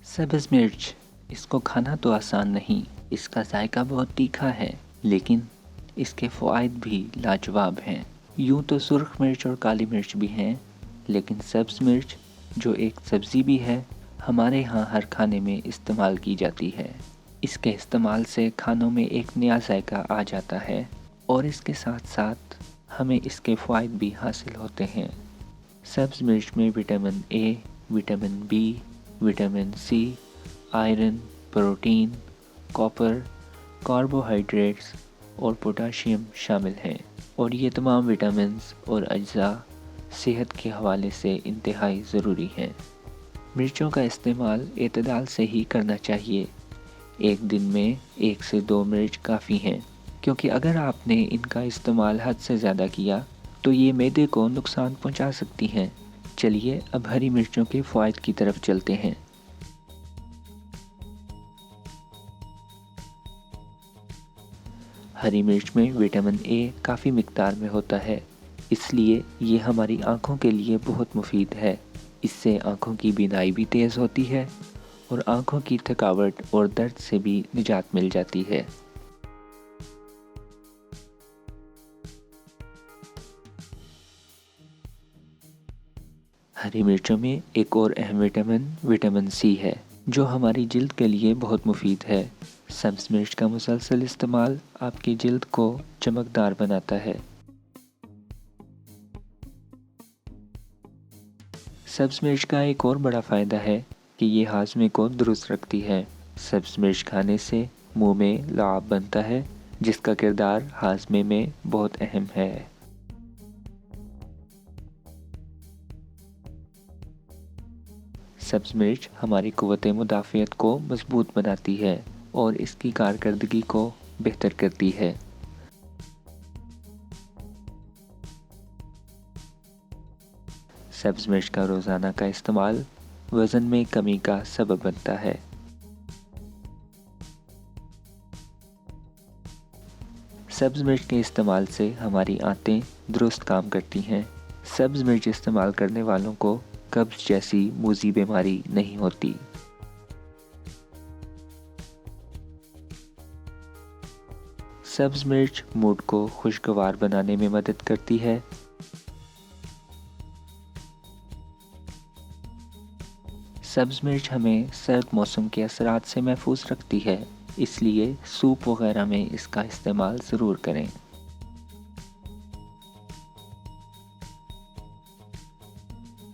سبز مرچ، اس کو کھانا تو آسان نہیں، اس کا ذائقہ بہت تیکھا ہے، لیکن اس کے فوائد بھی لاجواب ہیں۔ یوں تو سرخ مرچ اور کالی مرچ بھی ہیں، لیکن سبز مرچ جو ایک سبزی بھی ہے، ہمارے ہاں ہر کھانے میں استعمال کی جاتی ہے۔ اس کے استعمال سے کھانوں میں ایک نیا ذائقہ آ جاتا ہے اور اس کے ساتھ ساتھ ہمیں اس کے فوائد بھی حاصل ہوتے ہیں۔ سبز مرچ میں vitamin A, vitamin B, vitamin C, iron, protein, copper, carbohydrates اور پوٹاشیم شامل ہیں، اور یہ تمام وٹامنز اور اجزاء صحت کے حوالے سے انتہائی ضروری ہیں۔ مرچوں کا استعمال اعتدال سے ہی کرنا چاہیے۔ ایک دن میں 1 سے 2 مرچ کافی ہیں، کیونکہ اگر آپ نے ان کا استعمال حد سے زیادہ کیا تو یہ معدے کو نقصان پہنچا سکتی ہیں۔ چلیے اب ہری مرچوں کے فوائد کی طرف چلتے ہیں۔ ہری مرچ میں وٹامن اے کافی مقدار میں ہوتا ہے، اس لیے یہ ہماری آنکھوں کے لیے بہت مفید ہے۔ اس سے آنکھوں کی بینائی بھی تیز ہوتی ہے اور آنکھوں کی تھکاوٹ اور درد سے بھی نجات مل جاتی ہے۔ ہری مرچوں میں ایک اور اہم وٹامن وٹامن سی ہے، جو ہماری جلد کے لیے بہت مفید ہے۔ سبز مرچ کا مسلسل استعمال آپ کی جلد کو چمکدار بناتا ہے۔ سبز مرچ کا ایک اور بڑا فائدہ ہے کہ یہ ہاضمے کو درست رکھتی ہے۔ سبز مرچ کھانے سے منہ میں لعاب بنتا ہے، جس کا کردار ہاضمے میں بہت اہم ہے۔ سبز مرچ ہماری قوت مدافعت کو مضبوط بناتی ہے اور اس کی کارکردگی کو بہتر کرتی ہے۔ سبز مرچ کا روزانہ کا استعمال وزن میں کمی کا سبب بنتا ہے۔ سبز مرچ کے استعمال سے ہماری آنتیں درست کام کرتی ہیں۔ سبز مرچ استعمال کرنے والوں کو قبض جیسی موذی بیماری نہیں ہوتی۔ سبز مرچ موڈ کو خوشگوار بنانے میں مدد کرتی ہے۔ سبز مرچ ہمیں سرد موسم کے اثرات سے محفوظ رکھتی ہے، اس لیے سوپ وغیرہ میں اس کا استعمال ضرور کریں۔